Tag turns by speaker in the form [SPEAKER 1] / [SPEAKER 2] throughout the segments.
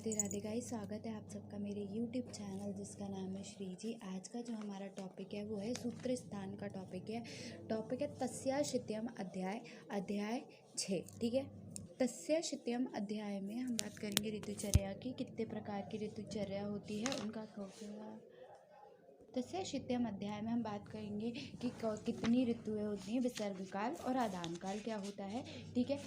[SPEAKER 1] Radhe Radhe guys, स्वागत है आप सबका मेरे YouTube चैनल जिसका नाम है श्री जी। आज का जो हमारा टॉपिक है वो है सूत्र स्थान का टॉपिक है तस्या शित्यम अध्याय 6। ठीक है, तस्या शित्यम अध्याय में हम बात करेंगे ऋतुचर्या की। कितने प्रकार की ऋतुचर्या होती है उनका तस्या शित्यम अध्याय में हम बात करेंगे कि कितनी ऋतुएं होती हैं, विसर्ग काल और आदान काल क्या होता है। ठीक है,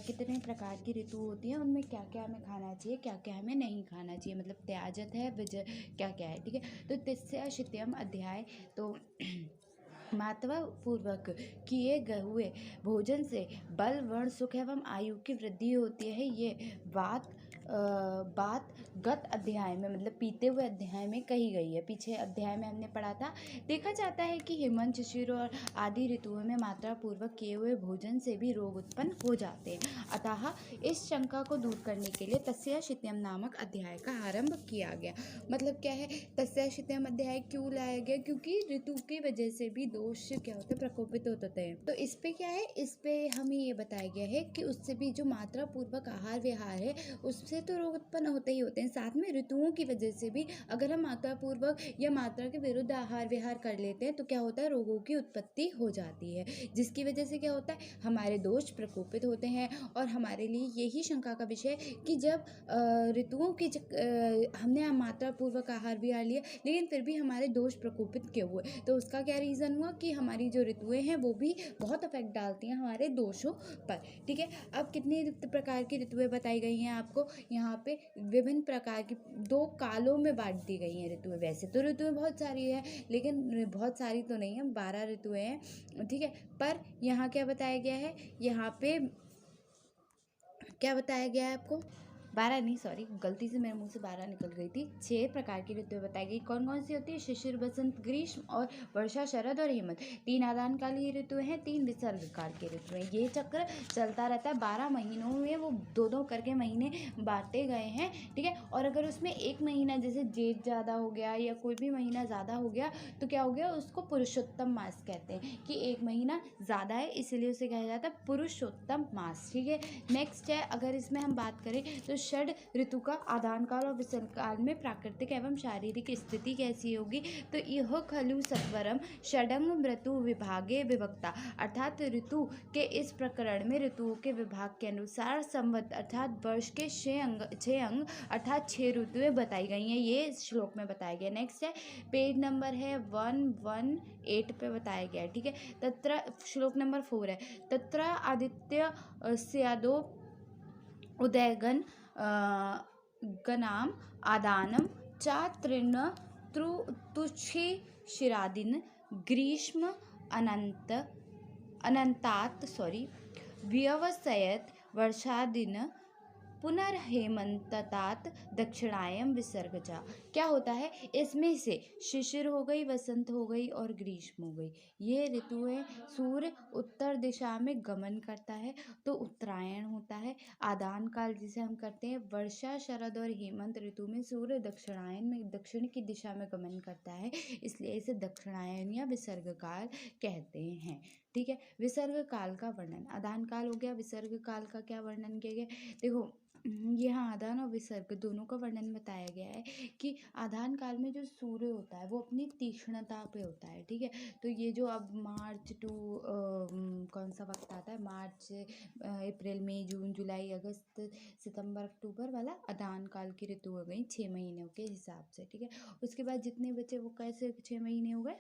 [SPEAKER 1] कितने प्रकार की ऋतु होती हैं, उनमें क्या क्या हमें खाना चाहिए, क्या क्या हमें नहीं खाना चाहिए, मतलब त्याजत है क्या क्या है। ठीक है, तो तस्या शित्यम अध्याय तो मात्वा पूर्वक किए गए हुए भोजन से बल वर्ण सुख एवं आयु की वृद्धि होती है। ये बात गत अध्याय में मतलब पीते हुए अध्याय में कही गई है। पीछे अध्याय में हमने पढ़ा था। देखा जाता है कि हेमंत शिशिर और आदि ऋतुओं में मात्रा पूर्वक किए हुए भोजन से भी रोग उत्पन्न हो जाते हैं। अतः इस शंका को दूर करने के लिए तस्या शित्यम नामक अध्याय का आरंभ किया गया। मतलब क्या है, तस्या शित्यम अध्याय क्यों लाया गया? क्योंकि ऋतु की वजह से भी दोष क्या होते हैं, प्रकोपित होते हैं। तो इस पे क्या है, इस पे हमें ये बताया गया है कि उससे भी जो मात्रा पूर्वक आहार विहार है उससे तो रोग उत्पन्न होते ही होते हैं, साथ में ऋतुओं की वजह से भी अगर हम मात्रा पूर्वक या मात्रा के विरुद्ध आहार विहार कर लेते हैं तो क्या होता है, रोगों की उत्पत्ति हो जाती है, जिसकी वजह से क्या होता है, हमारे दोष प्रकोपित होते हैं। और हमारे लिए यही शंका का विषय कि जब ऋतुओं की हमने मात्रा पूर्वक आहार विहार लिया लेकिन फिर भी हमारे दोष प्रकोपित क्यों हुए, तो उसका क्या रीज़न हुआ कि हमारी जो ऋतुएं हैं वो भी बहुत अफेक्ट डालती हैं हमारे दोषों पर। ठीक है, अब कितनी प्रकार की ऋतुएं बताई गई हैं आपको यहाँ पे, विभिन्न प्रकार की 2 कालों में बांट दी गई हैं ऋतुएं। वैसे तो ऋतुएं बहुत सारी है लेकिन बहुत सारी तो नहीं है, 12 ऋतुएं हैं। ठीक है, पर यहाँ क्या बताया गया है, यहाँ पे क्या बताया गया है आपको, 12 नहीं, सॉरी गलती से मेरे मुंह से 12 निकल गई थी। 6 प्रकार की ऋतुएं बताई गई। कौन कौन सी होती है? शिशिर, बसंत, ग्रीष्म और वर्षा, शरद और हेमंत। 3 आदान कालीय ऋतुएं हैं, 3 विसर्ग काल की ऋतुएं। ये चक्र चलता रहता है 12 महीनों में, वो 2-2 करके महीने बांटे गए हैं। ठीक है, और अगर उसमें एक महीना जैसे जेठ ज़्यादा हो गया या कोई भी महीना ज़्यादा हो गया तो क्या हो गया, उसको पुरुषोत्तम मास कहते हैं कि एक महीना ज़्यादा है इसलिए उसे कहा जाता है पुरुषोत्तम मास। ठीक है, नेक्स्ट है, अगर इसमें हम बात करें तो षड ऋतु का आदान काल और विसर्ग काल में प्राकृतिक एवं शारीरिक स्थिति कैसी होगी, तो यह खलु सत्वरम षडंग ऋतु विभागे विभक्ता, अर्थात ऋतु के इस प्रकरण में ऋतुओं के विभाग के अनुसार संवत अर्थात वर्ष के 6 अंग अर्थात 6 ऋतुएं बताई गई हैं। ये इस श्लोक में बताया गया। नेक्स्ट है, पेज नंबर है 118 पे बताया गया है। ठीक है, तत्र श्लोक नंबर 4 है, तत्र आदित्य स्यादो उदयगन गनाम आदानम चात्रिन तुच्छी शिरादिन ग्रीष्म अनंतात व्यवसयत वर्षादिन पुनर्हेमंतात दक्षिणायम विसर्गजा। क्या होता है, इसमें से शिशिर हो गई, वसंत हो गई और ग्रीष्म हो गई, ये ऋतुएं सूर्य उत्तर दिशा में गमन करता है तो उत्तरायण होता है। आदान काल जिसे हम करते हैं वर्षा, शरद और हेमंत ऋतु में सूर्य दक्षिणायन में दक्षिण की दिशा में गमन करता है, इसलिए इसे दक्षिणायन या विसर्ग काल कहते हैं। ठीक है, विसर्ग काल का वर्णन, आदान काल हो गया, विसर्ग काल का क्या वर्णन किया गया, देखो यहाँ आदान और विसर्ग दोनों का वर्णन बताया गया है कि आदान काल में जो सूर्य होता है वो अपनी तीक्ष्णता पे होता है। ठीक है, तो ये जो अब मार्च टू कौन सा वक्त आता है, मार्च, अप्रैल, मई, जून, जुलाई, अगस्त, सितंबर, अक्टूबर वाला आदान काल की ऋतु हो गई 6 महीनों के हिसाब से। ठीक है, उसके बाद जितने बचे वो कैसे 6 महीने हो गए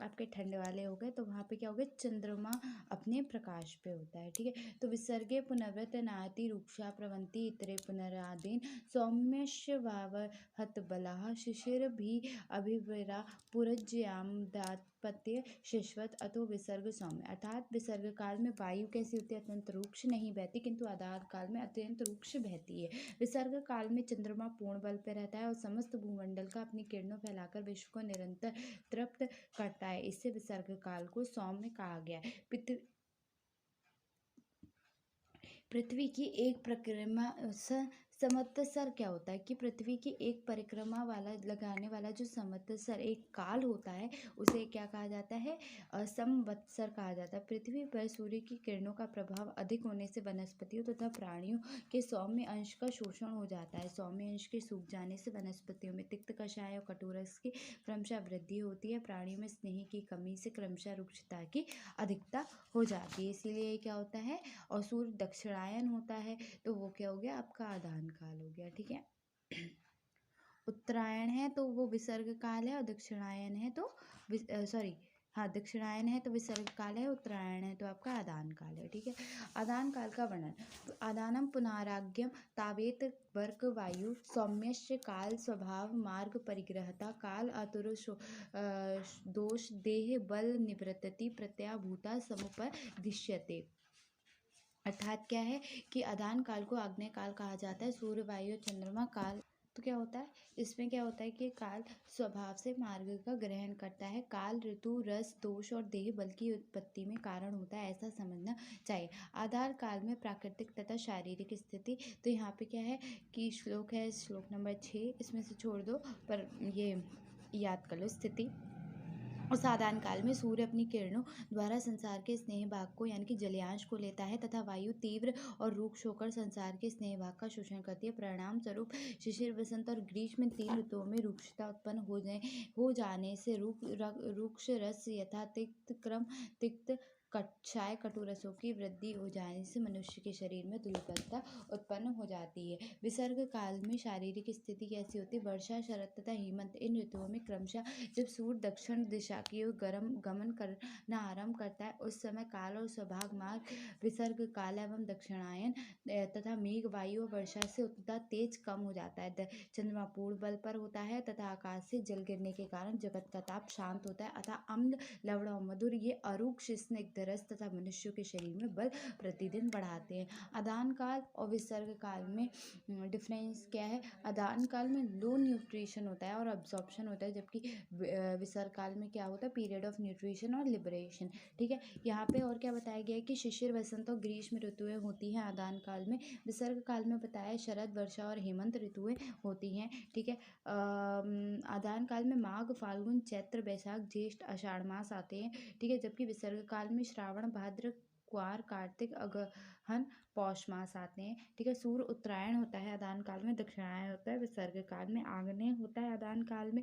[SPEAKER 1] आपके ठंड वाले हो गए, तो वहाँ पे क्या हो गया, चंद्रमा अपने प्रकाश पे होता है। ठीक है, तो विसर्गे पुनर्वत नाति रूक्षा प्रवंती इतरे पुनरादीन सौम्यश्य वावहत बलाः शिशिर भी अभिवरा पुरज्याम दात्पत्य शिश्वत अतो विसर्ग सौम्य, अर्थात विसर्ग काल में वायु कैसी होती है, अत्यंत रूक्ष नहीं बहती, किंतु आदान काल में अत्यंत रूक्ष बहती है। विसर्ग काल में चंद्रमा पूर्ण बल पर रहता है और समस्त भूमंडल का अपनी किरणों फैलाकर विश्व को निरंतर तृप्त करता है, इससे विसर्ग काल को सौम्य कहा गया है। पृथ्वी की एक परिक्रमा संवत्सर क्या होता है कि पृथ्वी की एक परिक्रमा वाला लगाने वाला जो संवत्सर एक काल होता है, उसे क्या कहा जाता है? संवत्सर कहा जाता है। पृथ्वी पर सूर्य की किरणों का प्रभाव अधिक होने से वनस्पतियों तथा प्राणियों के सौम्य अंश का शोषण हो जाता है। सौम्य अंश के सूख जाने से वनस्पतियों में तिक्त, कषाय और कटुरस की क्रमशः वृद्धि होती है। प्राणियों में स्नेह की कमी से क्रमशः रुक्षता की अधिकता हो जाती है। इसीलिए क्या होता है? और सूर्य दक्षिणायन होता है, तो वो क्या हो गया? आपका आदान काल हो गया। ठीक है। उत्तरायण है तो वो विसर्ग काल है, और दक्षिणायन है तो सॉरी, हाँ, दक्षिणायन है तो विसर्ग काल है, उत्तरायण है तो आपका आदान काल है। ठीक है। आदान काल का वर्णन। आदानम पुनराज्ञम तावेत वर्क वायु सौम्यश्च काल स्वभाव मार्ग परिग्रहता काल आतुर दोष देह बल निवृत्ति प्रत्याभूता समुपदिश्यते। अर्थात क्या है कि आदान काल को आग्नेय काल कहा जाता है। सूर्य, वायु, चंद्रमा काल तो क्या होता है? इसमें क्या होता है कि काल स्वभाव से मार्ग का ग्रहण करता है। काल ऋतु, रस, दोष और देह बल की उत्पत्ति में कारण होता है, ऐसा समझना चाहिए। आधार काल में प्राकृतिक तथा शारीरिक स्थिति। तो यहाँ पे क्या है कि श्लोक है, श्लोक नंबर 6, इसमें से छोड़ दो, पर ये याद कर लो। स्थिति। उस आदान काल में सूर्य अपनी किरणों द्वारा संसार के स्नेह भाग को यानी कि जलीयांश को लेता है, तथा वायु तीव्र और रूक्ष होकर संसार के स्नेह भाग का शोषण करती है। परिणाम स्वरूप शिशिर, वसंत और ग्रीष्म में 3 ऋतुओं में रूक्षता उत्पन्न हो जाने से रूक्ष रस यथा तिक्त, क्रम तिक्त, कषाय, कटुरसों की वृद्धि हो जाने से मनुष्य के शरीर में दुर्बलता उत्पन्न हो जाती है। विसर्ग काल में शारीरिक स्थिति कैसी होती है? वर्षा, शरद तथा हेमंत इन ऋतुओं में क्रमशः जब सूर्य दक्षिण दिशा की ओर गमन करना आरंभ करता है, उस समय काल और स्वभाग मार्ग विसर्ग काल एवं दक्षिणायन तथा मेघ, वायु और वर्षा से उतना तेज कम हो जाता है। चंद्रमा पूर्ण बल पर होता है तथा आकाश से जल गिरने के कारण जगत का ताप शांत होता है, अतः अम्ल, लवण और मधुर ये अरूक्ष स्निग्ध रस तथा मनुष्यों के शरीर में बल प्रतिदिन बढ़ाते हैं। आदान काल और विसर्ग काल में डिफरेंस क्या है? आदान काल में लो न्यूट्रिशन होता है और अब्जॉर्प्शन होता है, जबकि विसर्ग काल में क्या होता है? पीरियड ऑफ न्यूट्रिशन और लिबरेशन। ठीक है। यहाँ पे और क्या बताया गया है कि शिशिर, वसंत और ग्रीष्म ऋतुएं होती हैं आदान काल में। विसर्ग काल में बताया शरद, वर्षा और हेमंत ऋतुएं होती हैं। ठीक है। आदान काल में माघ, फाल्गुन, चैत्र, बैसाख, ज्येष्ठ, आषाढ़ मास आते हैं। ठीक है। जबकि विसर्ग काल में श्रावण, भाद्र, क्वार, कार्तिक, अगहन, पौष मास आते हैं। ठीक है। सूर्य उत्तरायण होता है आदान काल में, दक्षिणायन होता है विसर्ग काल में, आग्नेय होता है आदान काल में,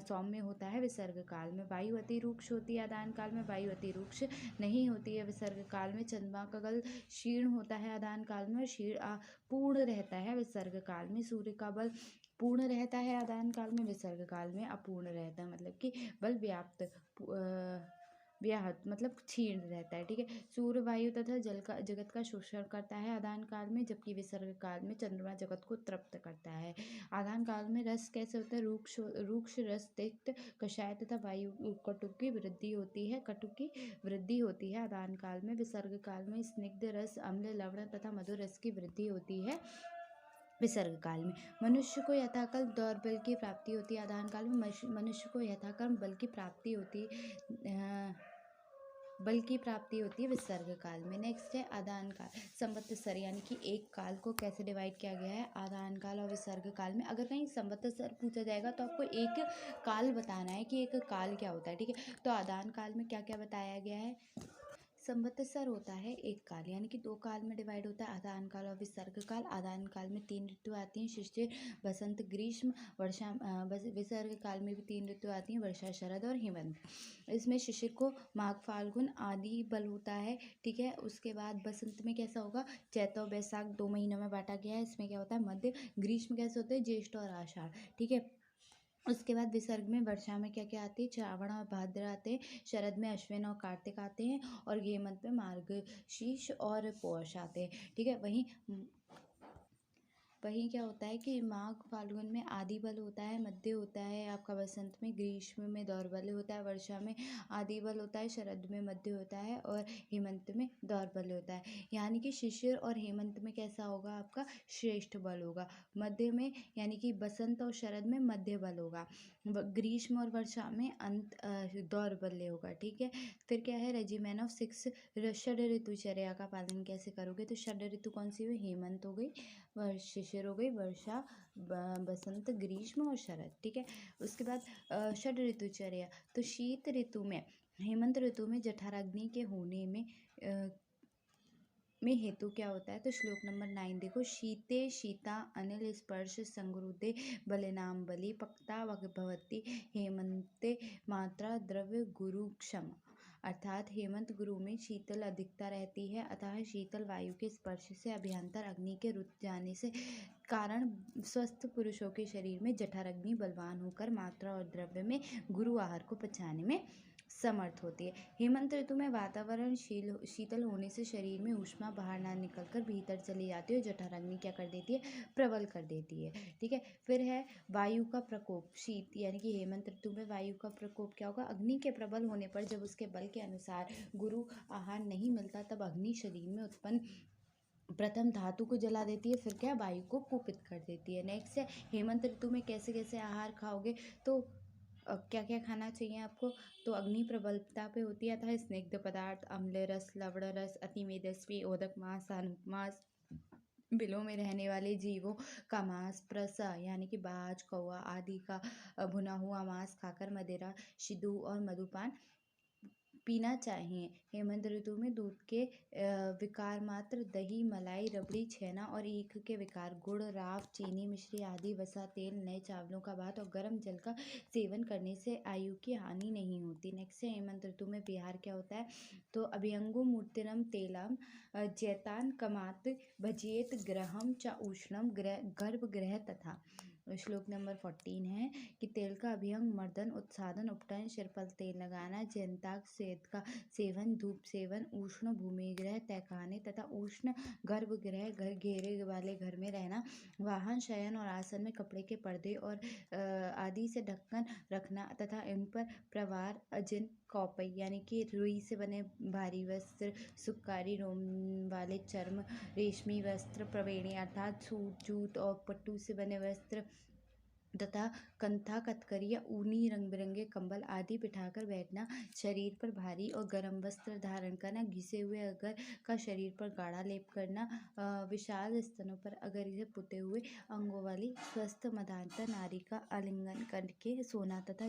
[SPEAKER 1] सौम्य होता है विसर्ग काल में। वायु अति रूक्ष होती है आदान काल में, वायु अति रूक्ष नहीं होती है विसर्ग काल में। चंद्रमा का बल क्षीण होता है आदान काल में, क्षीण पूर्ण रहता है विसर्ग काल में। सूर्य का बल पूर्ण रहता है आदान काल में, विसर्ग काल में अपूर्ण रहता है, मतलब कि बल व्याहत मतलब क्षीण रहता है। ठीक है। सूर्य, वायु तथा जगत का शोषण करता है आदान काल में, जबकि विसर्ग काल में चंद्रमा जगत को तृप्त करता है। आदान काल में रस कैसे होता है? रूक्ष रस, तिक्त, कषाय तथा वायु कटु की वृद्धि होती है आदान काल में। विसर्ग काल में स्निग्ध रस, अम्ल, लवण तथा मधुर रस की वृद्धि होती है विसर्ग काल में। मनुष्य को यथाकल दौर्बल की प्राप्ति होती है आदान काल में। मनुष्य को यथाक्रम बल की प्राप्ति होती है विसर्ग काल में। नेक्स्ट है आदान काल। संवत्सर यानी कि एक काल को कैसे डिवाइड किया गया है आदान काल और विसर्ग काल में। अगर कहीं संवत्सर पूछा जाएगा तो आपको एक काल बताना है कि एक काल क्या होता है। ठीक है। तो आदान काल में क्या क्या बताया गया है? संवत्सर होता है एक काल, यानी कि 2 काल में डिवाइड होता है, आदान काल और विसर्ग काल। आदान काल में 3 ऋतु आती हैं, शिशिर, वसंत, ग्रीष्म, वर्षा। विसर्ग काल में भी 3 ऋतु आती हैं, वर्षा, शरद और हेमंत। इसमें शिशिर को माघ, फाल्गुन आदि बल होता है। ठीक है। उसके बाद बसंत में कैसा होगा? चैत्र और बैसाख 2 महीनों में बांटा गया है, इसमें क्या होता है? मध्य। ग्रीष्म कैसे होते हैं? ज्येष्ठ और आषाढ़। ठीक है। उसके बाद विसर्ग में वर्षा में क्या क्या आती है? श्रावण और भाद्र आते हैं। शरद में अश्विन और कार्तिक आते हैं, और हेमंत में मार्गशीर्ष और पौष आते हैं। ठीक है। वहीं क्या होता है कि माघ, फाल्गुन में आदि बल होता है, मध्य होता है आपका वसंत में, ग्रीष्म में दौर्बल्य होता है, वर्षा में आदि बल होता है, शरद में मध्य होता है, और हेमंत में दौर्बल्य होता है। यानी कि शिशिर और हेमंत में कैसा होगा? आपका श्रेष्ठ बल होगा। मध्य में यानी कि बसंत और शरद में मध्य बल होगा। ग्रीष्म और वर्षा में दौर्बल्य होगा। ठीक है। फिर क्या है? रेजिमेन ऑफ 6 षड ऋतुचर्या का पालन कैसे करोगे? तो षड ऋतु कौन सी हुई? हेमंत हो गई, शिशिर शिशिर हो गई, वर्षा, बसंत, ग्रीष्म और शरद। ठीक है, उसके बाद षड ऋतुचर्या। तो शीत ऋतु में, हेमंत ऋतु में जठराग्नि के होने में हेतु क्या होता है? तो श्लोक नंबर 9 देखो, शीते शीता अनिल स्पर्श संगरुदे बलिनाम बलि पक्ता भवती हेमंते मात्रा द्रव्य गुरु क्षम। अर्थात हेमंत गुरु में शीतल अधिकता रहती है, अतः शीतल वायु के स्पर्श से अभ्यंतर अग्नि के रुक जाने से कारण स्वस्थ पुरुषों के शरीर में जठराग्नि बलवान होकर मात्रा और द्रव्य में गुरु आहार को पचाने में समर्थ होती है। हेमंत ऋतु में वातावरण शीतल होने से शरीर में ऊष्मा बाहर ना निकलकर भीतर चली जाती है और जठराग्नि क्या कर देती है? प्रबल कर देती है। ठीक है, फिर है वायु का प्रकोप। शीत यानी कि हेमंत ऋतु में वायु का प्रकोप क्या होगा? अग्नि के प्रबल होने पर जब उसके बल के अनुसार गुरु आहार नहीं मिलता, तब अग्नि शरीर में उत्पन्न प्रथम धातु को जला देती है, फिर क्या? वायु को कुपित कर देती है। नेक्स्ट है, हेमंत ऋतु में कैसे कैसे आहार खाओगे? तो क्या क्या खाना चाहिए आपको? तो अग्नि प्रबलता पे होती है, अतः स्निग्ध पदार्थ, अम्ल रस, लवण रस, अति मेदस्वी, ओदक मांस, सानुक मांस, बिलों में रहने वाले जीवों का मांस, प्रस यानी कि बाज, कौवा आदि का भुना हुआ मांस खाकर मदिरा, शिदू और मधुपान पीना चाहिए। हेमंत ऋतु में दूध के विकार मात्र, दही, मलाई, रबड़ी, छेना और ईख के विकार, गुड़, राव, चीनी, मिश्री आदि, वसा, तेल, नए चावलों का भात और गर्म जल का सेवन करने से आयु की हानि नहीं होती। नेक्स्ट है, हेमंत ऋतु में विहार क्या होता है? तो अभ्यंगो मूर्तिरम तेलम जैतान कमात भजिएत ग्रहम च उष्णम गर्भगृह तथा। श्लोक नंबर 14 है कि तेल का अभ्यंग, मर्दन, उत्सादन, उपटन, सिर पर तेल लगाना, जैंताक सेद का सेवन, धूप सेवन, उष्ण भूमिगृह तहखाने तथा उष्ण गर्भगृह घर घेरे वाले घर में रहना, वाहन, शयन और आसन में कपड़े के पर्दे और आदि से ढक्कन रखना तथा इन पर प्रवार, अजिन, कौपई यानी कि रुई से बने भारी वस्त्र, सुक्कारी, रोम वाले चर्म, रेशमी वस्त्र, प्रवेणी अर्थात सूट, जूट और पट्टू से बने वस्त्र तथा कंथा, कतकरी या ऊनी रंग बिरंगे कंबल आदि बिठाकर बैठना, शरीर पर भारी और गर्म वस्त्र धारण करना, घिसे हुए अगर का शरीर पर गाढ़ा लेप करना, विशाल स्तनों पर अगर इसे पुते हुए अंगों वाली स्वस्थ मदांता नारी का आलिंगन करके सोना तथा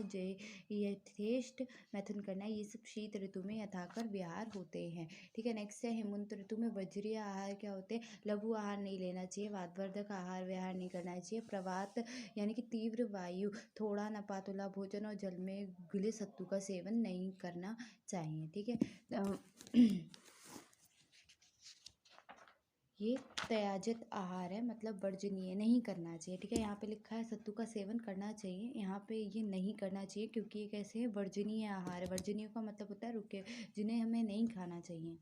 [SPEAKER 1] यथेष्ट मैथुन करना, ये सब शीत ऋतु में यथाकर विहार होते हैं। ठीक है, नेक्स्ट है, हेमंत ऋतु में वज्रीय आहार क्या होते हैं? लघु आहार नहीं लेना चाहिए, वातवर्धक आहार विहार नहीं करना चाहिए, प्रवात यानी कि तीव्र वायु, थोड़ा नपातुला भोजन और जल में घुले सत्तू का सेवन नहीं करना चाहिए। ठीक है, ये त्याजित आहार है, मतलब वर्जनीय, नहीं करना चाहिए। ठीक है, यहाँ पे लिखा है सत्तू का सेवन करना चाहिए, यहाँ पे ये नहीं करना चाहिए क्योंकि ये कैसे है? वर्जनीय आहार है। वर्जनीय का मतलब होता है रुके, जिन्हें हमें नहीं खाना चाहिए।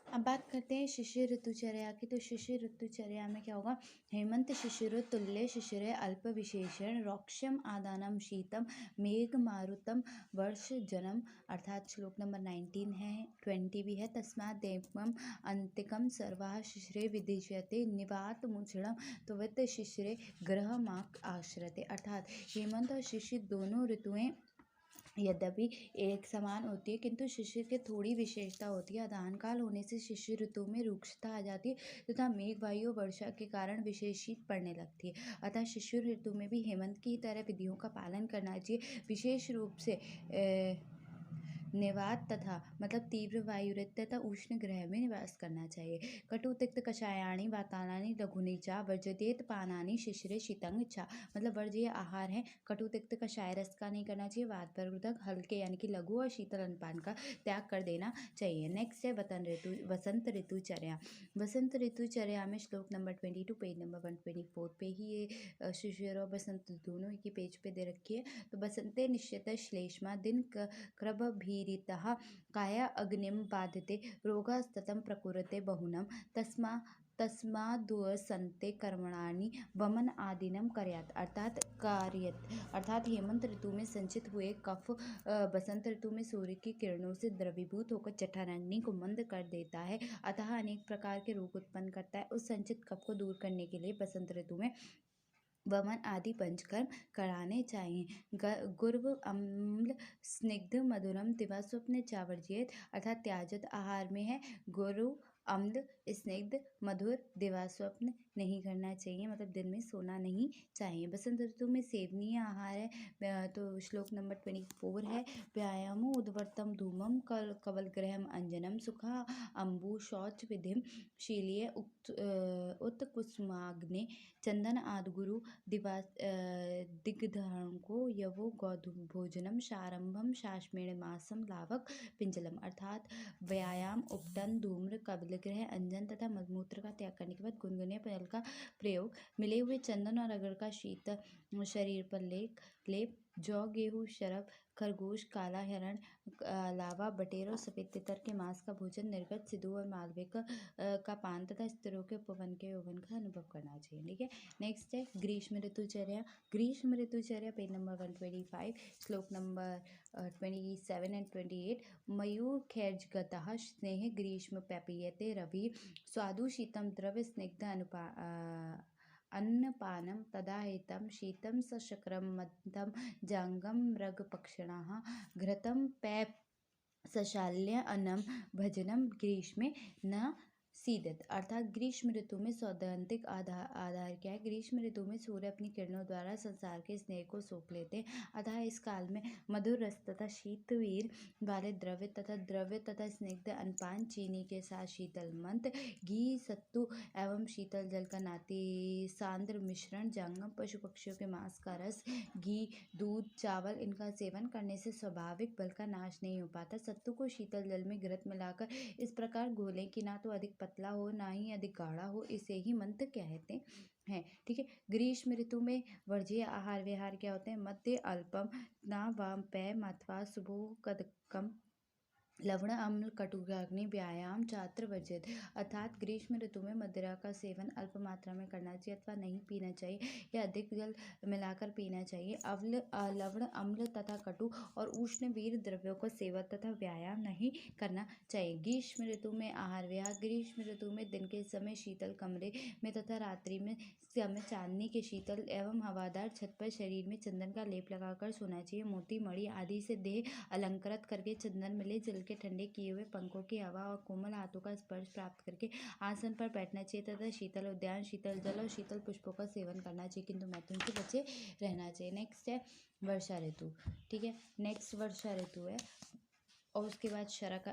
[SPEAKER 1] अब बात करते हैं शिशिर ऋतुचर्या की। तो शिशिर ऋतुचर्या में क्या होगा? हेमंत शिशिरो तुल्य शिशिरे अल्प विशेषण रोक्षम आदानम शीतम मेघ मारुतम वर्ष जन्म। अर्थात श्लोक नंबर 19 है, 20 भी है। तस्मात् देवम अंतिकम सर्वाः शिशिरे विदिश्यते निवात मुछड़म त्वत् शिशिरे ग्रह माक आश्रते। अर्थात हेमंत और शिशिर दोनों ऋतुएं यद्यपि एक समान होती है, किंतु शिशिर की थोड़ी विशेषता होती है। अदान काल होने से शिशिर ऋतु में रुक्षता आ जाती है तथा मेघ, वायु, वर्षा के कारण विशेष शीत पड़ने लगती है। अतः शिशिर ऋतु में भी हेमंत की तरह विधियों का पालन करना चाहिए। विशेष रूप से निवात तथा मतलब तीव्र वायुरत तथा उष्ण ग्रह में निवास करना चाहिए। कटु तिक्त कषायाणी वातानानी लघुनी चा वर्जदेत पानानी शिशिरे शीतंग चा। मतलब वर्ज्य आहार है, कटु तिक्त कषाय रस का नहीं करना चाहिए, वातवर्धक हल्के यानी कि लघु और शीतल अन्नपान का त्याग कर देना चाहिए। नेक्स्ट है वसंत ऋतुचर्या। वसंत ऋतुचर्या में श्लोक नंबर 22 पेज नंबर 124 पे ही ये शिशिर और बसंत दोनों एक ही पेज पे दे रखी है। तो बसंते निश्चित श्लेष्मा दिन क्रभभीरितः काया अग्निम बाधते रोगास्ततं प्रकुरुते बहुनम तस्माद्वसन्ते कर्मणानि वमन आदिनम कर्यात्। अर्थात हेमंत ऋतु में संचित हुए कफ बसंत ऋतु में सूर्य की किरणों से द्रवीभूत होकर जठराग्नि को मंद कर देता है, अतः अनेक प्रकार के रोग उत्पन्न करता है। उस संचित कफ को दूर करने के लिए बसंत ऋतु में वमन आदि पंचकर्म कराने चाहिए। गुर्व अम्ल स्निग्ध मधुरम दिवा स्वप्न चावर्जियत। अर्थात त्याजित आहार में है गुरु, अम्ल, स्निग्ध, मधुर, दिवा स्वप्न नहीं करना चाहिए, मतलब दिन में सोना नहीं चाहिए। बसंत ऋतु में सेवनीय आहार है, तो श्लोक नंबर 24 है, व्यायामो उद्वर्तम धूमम कवलग्रहम अंजनम सुखा अम्बु शौच विधिम शीलीय उत्कुसुमाग्ने चंदन आदगुरु दिग्धारणको यवो भोजनम शारंभम शाश्मेण मासम लावक पिंजलम। अर्थात व्यायाम, उपटन, धूम्र, कबलगृह, अंजन तथा मलमूत्र का त्याग करने के बाद गुनगुने जल का प्रयोग, मिले हुए चंदन और अगर का शीत शरीर पर लेप, जौ, गेहूं, शरब, खरगोश, काला हिरण, लावा, बटेर और सफेद तितर के मांस का भोजन, निर्गत, सिद्धू और मालवे का पान तथा स्त्रियों के उपवन के यौवन का अनुभव करना चाहिए। ठीक है, नेक्स्ट है ग्रीष्म ऋतुचर्या। ग्रीष्म ऋतुचर्या पेज नंबर 125, श्लोक नंबर 27 एंड 28। मयूर खैर्जगतः स्नेह ग्रीष्म पैपीयते रवि स्वादु शीतम द्रव्य स्निग्ध अन्नपानम तदा हितम शीतम सशक्रम मध्यम जांगम मृगपक्षिणः घृतम पैप सशाल्य अन्नम भजनम ग्रीष्मे न सीदत। अर्थात ग्रीष्म ऋतु में सैद्धांतिक आधार क्या है? ग्रीष्म ऋतु में सूर्य अपनी किरणों द्वारा संसार के स्नेह को सोख लेते हैं, अतः इस काल में मधुर रस तथा शीतवीर वाले द्रव्य तथा स्निग्ध अनपान, चीनी के साथ शीतल मंत्र, घी, सत्तू एवं शीतल जल का नाती सांद्र मिश्रण, जंगम पशु पक्षियों के मांस का रस, घी, दूध, चावल, इनका सेवन करने से स्वाभाविक बल का नाश नहीं हो पाता। सत्तू को शीतल जल में घृत मिलाकर इस प्रकार घोलें कि ना तो अधिक पतला हो ना ही अधिक गाढ़ा हो, इसे ही मंत्र कहते हैं। ठीक है, ग्रीष्म ऋतु में वर्ज्य आहार विहार क्या होते हैं? मध्य अल्पम ना वाम पेय अथवा सुबह कदकम लवण अम्ल कटुग्नि व्यायाम चात्र वर्जित। अर्थात ग्रीष्म ऋतु में मदिरा का सेवन अल्प मात्रा में करना चाहिए अथवा नहीं पीना चाहिए या अधिक जल मिलाकर पीना चाहिए। लवण अम्ल तथा कटु और उष्ण वीर द्रव्यों का सेवन तथा व्यायाम नहीं करना चाहिए। ग्रीष्म ऋतु में आहार विहार। ग्रीष्म ऋतु में दिन के समय शीतल कमरे में तथा रात्रि में समय चांदनी के शीतल एवं हवादार छत पर शरीर में चंदन का लेप लगाकर सोना चाहिए। मोती मणि आदि से देह अलंकृत करके चंदन मिले जल के ठंडे किए हुए पंखों की हवा और कोमल हाथों का स्पर्श प्राप्त करके आसन पर बैठना चाहिए तथा शीतल उद्यान, शीतल जल और शीतल पुष्पों का सेवन करना चाहिए, किंतु मैथुन से बचे रहना चाहिए। नेक्स्ट है वर्षा ऋतु। ठीक है, नेक्स्ट वर्षा ऋतु है और उसके बाद शरद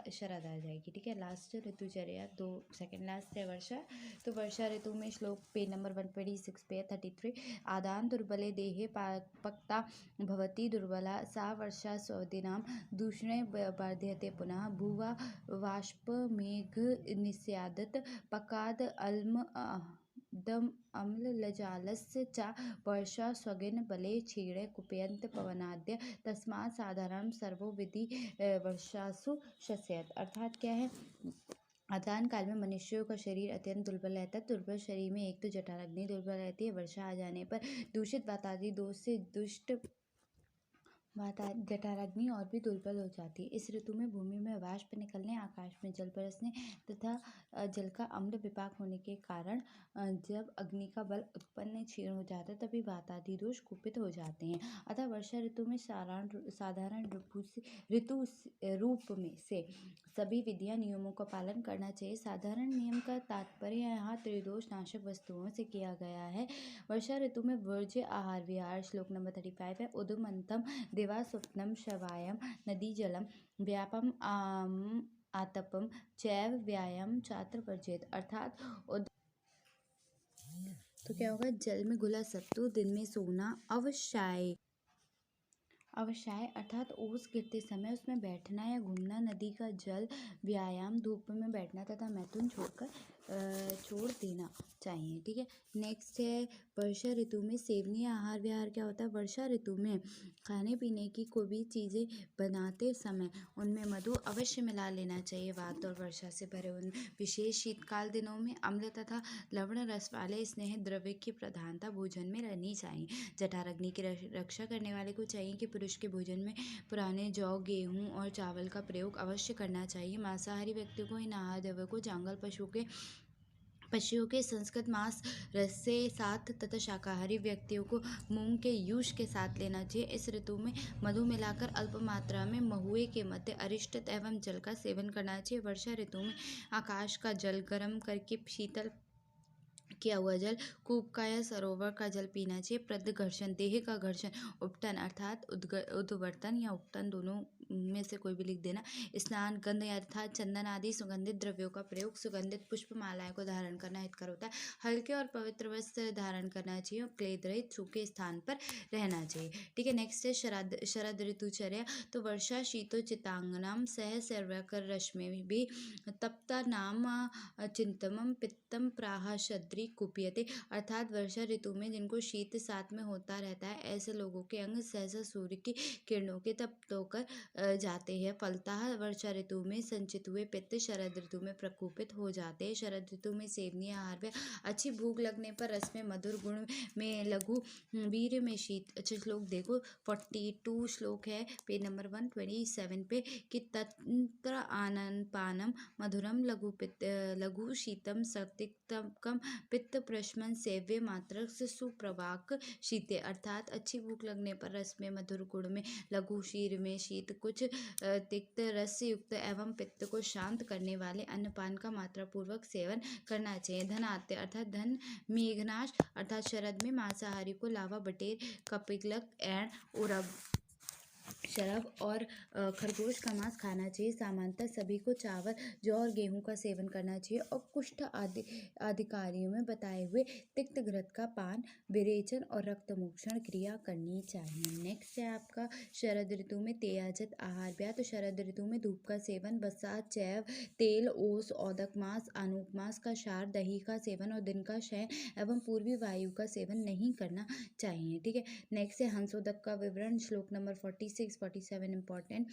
[SPEAKER 1] आ जाएगी। ठीक है, लास्ट ऋतुचर्या सेकंड लास्ट है वर्षा। तो वर्षा ऋतु में श्लोक पेज नंबर 126 पे 33, आदान दुर्बले देहे पक्ता भवती दुर्बला सा वर्षा स्वदिनां दूषणे बाध्यते पुनः भुवा वाष्प मेघ निस्यादत पकाद अल्म दम अम्ल लजालस्य च वर्षा स्वगिन बले क्षीणे कुपयंत पवनाद्य तस्मात् साधारण सर्वो विधि वर्षासु शस्यत। अर्थात क्या है? आदान काल में मनुष्यों का शरीर अत्यंत दुर्बल रहता है। दुर्बल शरीर में एक तो जठराग्नि दुर्बल रहती है, वर्षा आ जाने पर दूषित वातादि दोष से दुष्ट जठराग्नि और भी दुर्बल हो जाती है। इस ऋतु में भूमि में वाष्प निकलने, आकाश में जल बरसने तथा जल का अम्ल विपाक होने के कारण जब अग्नि का बल उत्पन्न क्षीण हो जाता है तभी वातादि दोष कुपित हो जाते हैं। अतः वर्षा ऋतु में साधारण ऋतु रूप में से सभी विधियां नियमों का पालन करना चाहिए। साधारण नियम का तात्पर्य यहाँ त्रिदोष नाशक वस्तुओं से किया गया है। वर्षा ऋतु में वर्ज्य आहार विहार। श्लोक नंबर 35 है, उदुमंथम दिवा स्वप्नम शवायम नदी जलम व्यापम आतपम चैव व्यायाम चात्र वर्जित। अर्थात तो क्या होगा? जल में घुला सत्तू, दिन में सोना, अवसाय अर्थात ओस गिरते समय उसमें बैठना या घूमना, नदी का जल, व्यायाम, धूप में बैठना तथा मैथुन छोड़ देना चाहिए। ठीक है, नेक्स्ट है वर्षा ऋतु में सेवनीय आहार विहार क्या होता है? वर्षा ऋतु में खाने पीने की कोई भी चीज़ें बनाते समय उनमें मधु अवश्य मिला लेना चाहिए। वात और वर्षा से भरे उन विशेष शीतकाल दिनों में अम्ल तथा लवण रस वाले स्नेह द्रव्य की प्रधानता भोजन में रहनी चाहिए। जठराग्नि की रक्षा करने वाले को चाहिए कि पुरुष के भोजन में पुराने जौ, गेहूं और चावल का प्रयोग अवश्य करना चाहिए। मांसाहारी व्यक्तियों को इन आहार द्रव्यों को जांगल पशुओं के संस्कृत मांस रस से साथ तथा शाकाहारी व्यक्तियों को मूंग के यूष के साथ लेना चाहिए। इस ऋतु में मधु मिलाकर अल्प मात्रा में महुए के मध्य अरिष्ट एवं जल का सेवन करना चाहिए। वर्षा ऋतु में आकाश का जल गर्म करके शीतल किया हुआ जल, कूप का या सरोवर का जल पीना चाहिए। प्रदघर्षण, देह का घर्षण, उपटन अर्थात उद्वर्तन या उपटन, दोनों में से कोई भी लिख देना। स्नान, गंध अर्थात चंदन आदि सुगंधित द्रव्यों का प्रयोग, सुगंधित पुष्प मालाएं को धारण करना हितकर होता है। हल्के और पवित्र वस्त्र धारण करना चाहिए और क्लेद रहित सूखे स्थान पर रहना चाहिए। ठीक है, नेक्स्ट है शरद ऋतुचर्या। तो वर्षा शीतोचितांगनाम सह सर्वकर रश्मि भी तप्ता नाम चिंतमम पित्तम प्राह शद्री कुपियते। अर्थात वर्षा ऋतु में जिनको शीत साथ में होता रहता है, ऐसे लोगों के अंग सहसा सूर्य की किरणों के तप्त होकर जाते हैं। फलतः वर्षा ऋतु में संचित हुए पित्त शरद ऋतु में प्रकोपित हो जाते हैं। शरद ऋतु में सेवनीय आहार में अच्छी भूख लगने पर रस में मधुर, गुण में लघु, वीर में शीत। अच्छा श्लोक देखो, 42 श्लोक है पेज नंबर 127 पे कि तंत्र आनन पानम मधुरम लघु शीतम सतिक्तम पित्त प्रशमन सेव्य मात्र सुप्रवाक शीते। अर्थात अच्छी भूख लगने पर रस में मधुर, गुण में लघु, शीर में शीत, कुछ तिक्त रस युक्त एवं पित्त को शांत करने वाले अन्नपान का मात्रा पूर्वक सेवन करना चाहिए। धनात्य अर्थात धन, मेघनाश अर्थात शरद में मांसाहारी को लावा, बटेर, कपिलक, एंड उरब, शरभ और खरगोश का मांस खाना चाहिए। सामान्यतः सभी को चावल, जौ और गेहूं का सेवन करना चाहिए और कुष्ठ आदि अधिकारियों में बताए हुए तिक्त घृत का पान, विरेचन और रक्त मोक्षण क्रिया करनी चाहिए। नेक्स्ट है आपका शरद ऋतु में तेयाजत आहार व्याय। तो शरद ऋतु में धूप का सेवन, बसा, चैव, तेल, ओस, औदक मांस, अनूप मांस का क्षार, दही का सेवन और दिन का शयन एवं पूर्वी वायु का सेवन नहीं करना चाहिए। ठीक है, नेक्स्ट है हंसोदक का विवरण, श्लोक नंबर 46 47 इंपॉर्टेंट।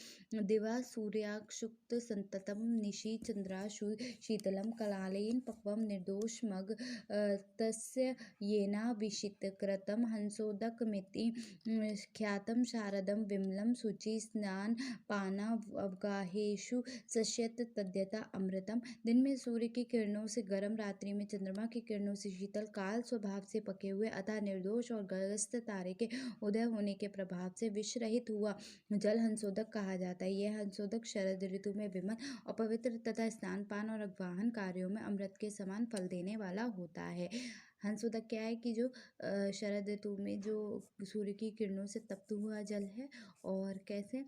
[SPEAKER 1] दिवा सूर्याक्षुक्त संततम निशि चंद्राशु शीतलम कलालेन पक्वम निर्दोष मग तस्य येनाभिषिक्तकृतं हंसोदकमिति ख्यातम शारदम विमलम शुचि स्नान पानावगाहेषु सश्यत तद्यथा अमृतम। दिन में सूर्य की किरणों से गर्म, रात्रि में चंद्रमा की किरणों से शीतल, काल स्वभाव से पके हुए अतः निर्दोष और गर्भस्थ तारे के उदय होने के प्रभाव से विष रहित हुआ जल हंसोदक कहा जाता है। यह हंसोदक शरद ऋतु में विमल और पवित्र तथा स्नान पान और अग्वाहन कार्यों में अमृत के समान फल देने वाला होता है। हंसोदक क्या है कि जो शरद ऋतु में जो सूर्य की किरणों से तप्त हुआ जल है और कैसे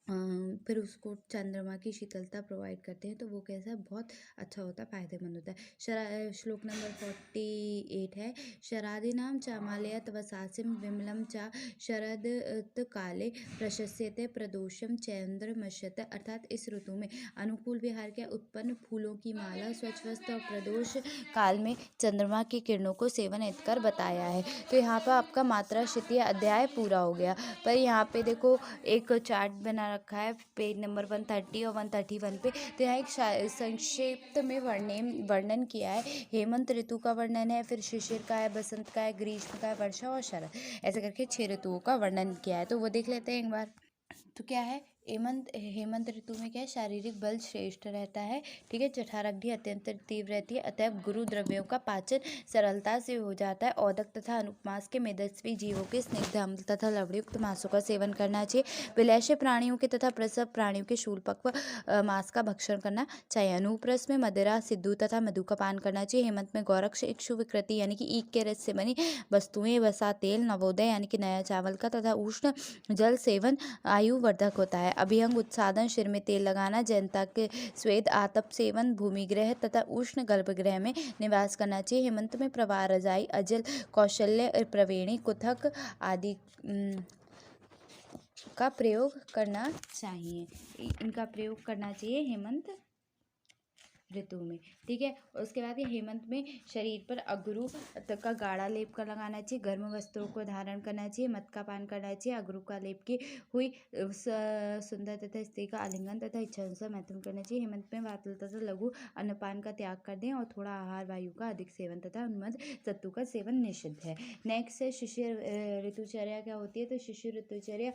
[SPEAKER 1] फिर उसको चंद्रमा की शीतलता प्रोवाइड करते हैं, तो वो कैसा बहुत अच्छा होता है, फायदेमंद होता है। श्लोक नंबर 48 है, शरादीनाम चामालयत वसासिम विमलम चा शरद काले प्रशस्यते प्रदोषम चैन्द्रमश्यत। अर्थात इस ऋतु में अनुकूल विहार के उत्पन्न फूलों की माला, स्वच्छ वस्त्र और प्रदोष काल में चंद्रमा की किरणों को सेवन हितकर बताया है। तो यहाँ पर आपका मात्रा शितीय अध्याय पूरा हो गया। पर यहाँ पे देखो एक चार्ट बना रखा है पेज नंबर 130 और 131 पे। तो यहाँ एक संक्षिप्त में वर्णन किया है। हेमंत ऋतु का वर्णन है, फिर शिशिर का है, बसंत का है, ग्रीष्म का है, वर्षा और शरद, ऐसे करके 6 ऋतुओं का वर्णन किया है। तो वो देख लेते हैं एक बार। तो क्या है, हेमंत ऋतु में क्या है, शारीरिक बल श्रेष्ठ रहता है। ठीक है, जठराग्नि अत्यंत तीव्र रहती है, अतएव गुरु द्रव्यों का पाचन सरलता से हो जाता है। औदक तथा अनुपमास के मेदस्वी जीवों के स्निग्ध अम्ल तथा लवणयुक्त मांसों का सेवन करना चाहिए। विलैश्य प्राणियों के तथा प्रसव प्राणियों के शूलपक्व मांस का भक्षण करना चाहिए। अनूपरस में मदिरा, सिद्धू तथा मधु का पान करना चाहिए। हेमंत में गौरक्ष, इक्षु विकृति यानी कि ईख के रस से बनी वस्तुएं, वसा, तेल, नवोदय यानी कि नया चावल का तथा उष्ण जल सेवन आयु वर्धक होता है। अभियंग उत्सादन, सिर में तेल लगाना, जयंता के स्वेद, आतप सेवन, भूमिगृह तथा उष्ण गर्भगृह में निवास करना चाहिए। हेमंत में प्रवाह, रजाई, अजल, कौशल्य, प्रवेणी, कुथक आदि का प्रयोग करना चाहिए। इनका प्रयोग करना चाहिए हेमंत ऋतु में। ठीक है, उसके बाद ये हेमंत में शरीर पर अगरू का गाढ़ा लेप का लगाना चाहिए। गर्म वस्त्रों को धारण करना चाहिए। मद का पान करना चाहिए। अगरू का लेप की हुई सुंदर तथा स्त्री का आलिंगन तथा इच्छानुसार मैथुन करना चाहिए। हेमंत में वातल तथा लघु अन्नपान का त्याग कर दें और थोड़ा आहार वायु का अधिक सेवन तथा उन्मद सत्तू का सेवन निषिद्ध है। नेक्स्ट है शिशिर ऋतुचर्या क्या होती है। तो शिशिर ऋतुचर्या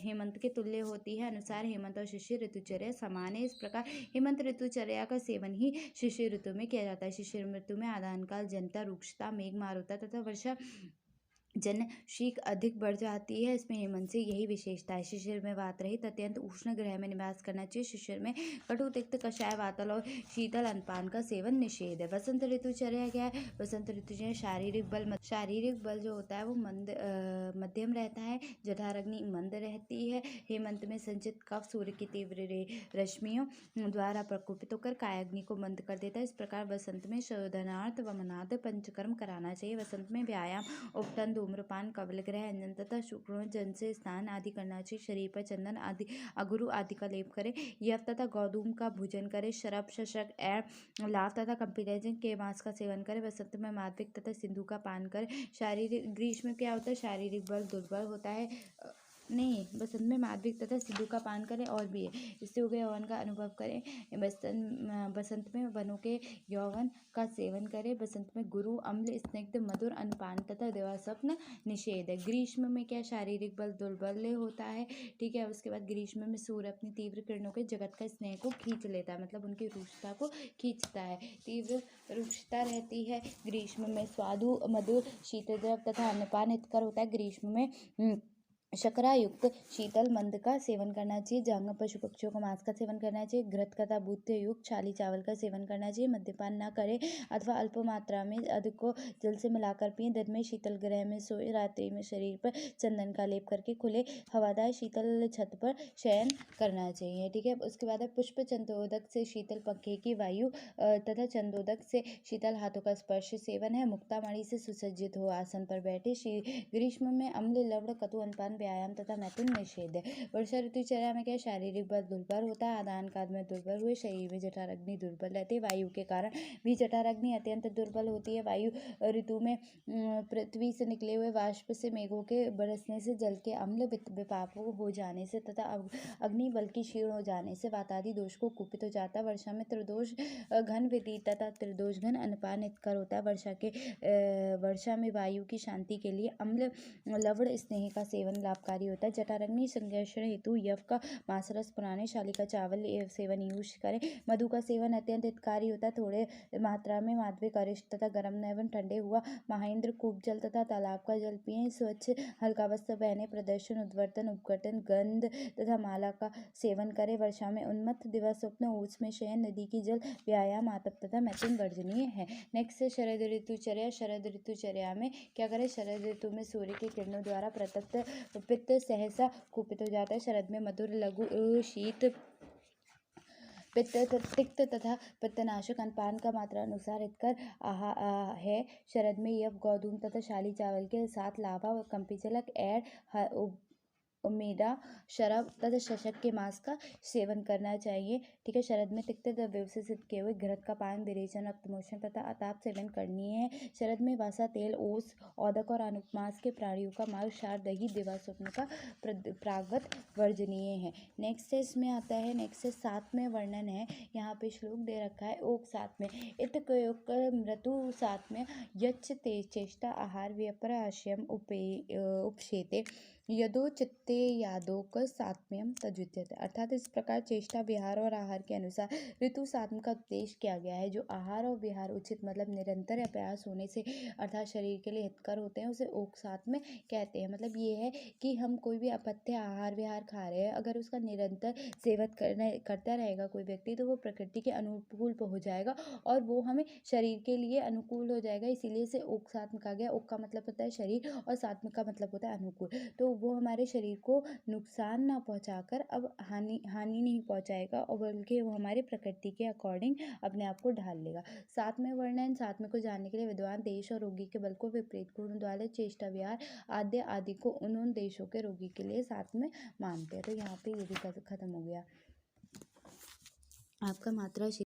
[SPEAKER 1] हेमंत के तुल्य होती है। अनुसार हेमंत और शिशिर ऋतुचर्या समान है। इस प्रकार हेमंत ऋतुचर्या का सेवन ही शिशिर ऋतु में किया जाता है। शिशिर ऋतु में आदान काल, जनता, रुक्षता, मेघ, मारुता तथा वर्षा जन शीख अधिक बढ़ जाती है। इसमें हेमंत से यही विशेषता है। शिशिर में वात रहित अत्यंत उष्ण ग्रह में निवास करना चाहिए। शिशिर में कटु तिक्त कषाय वातल और शीतल अनपान का सेवन निषेध है। वसंत ऋतुचर्या क्या है? वसंत ऋतुचर्या शारीरिक बल जो होता है वो मध्यम रहता है। जठराग्नि मंद रहती है। हेमंत में संचित कफ सूर्य की तीव्र रश्मियों द्वारा प्रकोपित होकर कायाग्नि को मंद कर देता है। इस प्रकार वसंत में शोधनार्थ वमनाद पंचकर्म कराना चाहिए। वसंत में व्यायाम, उपटन, धूम्रपान, कबल ग्रह, अंजन तथा शुक्र जल से स्नान आदि करना चाहिए। शरीर पर चंदन आदि अगुरु आदि का लेप करें। यव तथा गौधूम का भोजन करें। शरब, शशक, एड़, लाव तथा कंपिलेजन के मांस का सेवन करें। वसंत में माध्यक तथा सिंधु का पान करें। शारीरिक ग्रीष्म में क्या होता है? शारीरिक बल दुर्बल होता है। नहीं, बसंत में माध्यक तथा सिंधु का पान करें। और भी है, इससे हो गए यौवन का अनुभव करें। बसंत में वनों के यौवन का सेवन करें। बसंत में गुरु, अम्ल, स्निग्ध, मधुर अनपान तथा दिवा स्वप्न निषेध है। ग्रीष्म में क्या? शारीरिक बल दुर्बल होता है। ठीक है। उसके बाद ग्रीष्म में सूर्य अपनी तीव्र किरणों के जगत का स्नेह को खींच लेता है, मतलब उनकी रुक्षता को खींचता है। तीव्र रुक्षता रहती है। ग्रीष्म में स्वादु, मधुर, शीतल द्रव तथा अन्नपान हितकर होता है। ग्रीष्म में शकरायुक्त शीतल मंद का सेवन करना चाहिए। जंगम पशु पक्षियों का मांस का सेवन करना चाहिए। घृत तथा भूत्य युक्त छाली चावल का सेवन करना चाहिए। मद्यपान न करें अथवा अल्प मात्रा में अधिक को जल से मिलाकर पिए। दिन में शीतल ग्रह में सोए। रात्रि में शरीर पर चंदन का लेप करके खुले हवादार शीतल छत पर शयन करना चाहिए। ठीक है। उसके बाद है पुष्प चंदोदक से शीतल पंखे की वायु तथा चंदोदक से शीतल हाथों का स्पर्श सेवन है। मुक्तामणि से सुसज्जित हो आसन पर बैठे। ग्रीष्म में अम्ल, लवण, कटु अनपान, व्यायाम तथा मैथुन निषेध है। वर्षा ऋतुचर्या में क्या? शारीरिक बल दुर्बल होता है। आदान काल में दुर्बल हुए। शरीर में जठराग्नि दुर्बल रहती है। वायु के कारण भी जठराग्नि अत्यंत दुर्बल होती है। वायु ऋतु में पृथ्वी से निकले हुए वाष्प से, मेघों के बरसने से, जल के अम्ल विपापो हो जाने से तथा अग्नि बल की क्षीण हो जाने से वातादि दोष को कुपित हो जाता है। वर्षा में त्रिदोष घन विधि तथा त्रिदोष घन अनपान हितकर होता है। वर्षा में वायु की शांति के लिए अम्ल, लवण, स्नेह का सेवन लाभकारी होता है। जठराग्नि संघर्षण हेतु यव का मांसरस, पुराने शाली का चावल सेवन यूज करें। मधु का सेवन अत्यंत हितकारी होता है। थोड़े मात्रा में माध्यक, अरिष्ट तथा गर्म एवं ठंडे हुआ महेंद्र, कूप जल तथा तालाब का जल पिएं। स्वच्छ हल्का वस्त्र पहने। प्रदर्शन, उद्वर्तन, उपकर्तन, गंध तथा माला का सेवन करें। वर्षा में उन्मत्त, दिवा स्वप्न, ओस में शयन, नदी की जल, व्यायाम, आतप तथा मैथुन वर्जनीय है। नेक्स्ट है शरद ऋतुचर्या। शरद ऋतुचर्या में क्या करें? शरद ऋतु में सूर्य की किरणों द्वारा प्रतप्त पित्त सहसा कुपित हो जाता है। शरद में मधुर, लघु, शीत, तिक्त तथा पित्तनाशक अनपान का मात्रा अनुसार हितकर है। शरद में यव, गौधूम तथा शाली चावल के साथ लावा, कंपिजलक, एड़, उमेदा, शराब तथा शशक के मांस का सेवन करना चाहिए। ठीक है। शरद में तिक्त द्रव्यों से सिद्ध किए हुए घृत का पान, विरेचन, रक्तमोचन तथा अताप सेवन करनी है। शरद में वसा, तेल, ओस, औदक और अनुपमास के प्राणियों का मांस, क्षार, दही, दिवा स्वप्न का प्रागवत वर्जनीय है। नेक्स्ट इसमें आता है, नेक्स्ट 7 में वर्णन है। यहाँ पे श्लोक दे रखा है। ओक 7 में इतकयोक मृत्यु 7 में यच्च ते चेष्टा आहार व्यपराश्यम उपशेते यदो चित्ते यादोक सात्म्यम तजुत्यते। अर्थात इस प्रकार चेष्टा, विहार और आहार के अनुसार ऋतु सात्म का उपदेश किया गया है। जो आहार और विहार उचित, मतलब निरंतर अभ्यास होने से अर्थात शरीर के लिए हितकर होते हैं, उसे ओक सात्म्य कहते हैं। मतलब ये है कि हम कोई भी अपथ्य आहार विहार खा रहे हैं, अगर उसका निरंतर सेवन करता रहेगा कोई व्यक्ति, तो वो प्रकृति के अनुकूल हो जाएगा और वो हमें शरीर के लिए अनुकूल हो जाएगा। इसीलिए इसे ओक सात्म कहा गया। ओक का मतलब होता है शरीर और सात्म का मतलब होता है अनुकूल। तो वो हमारे शरीर को नुकसान ना पहुंचाकर अब हानि नहीं पहुंचाएगा, और बल्कि वो हमारे प्रकृति के अकॉर्डिंग अपने आप को ढाल लेगा। साथ में वर्णन, साथ में को जानने के लिए विद्वान देश और रोगी के बल को विपरीत गुण द्वारा चेष्टा, विहार आदि को उन देशों के रोगी के लिए साथ में मानते हैं। तो यहाँ पे ये भी खत्म हो गया आपका मात्रा।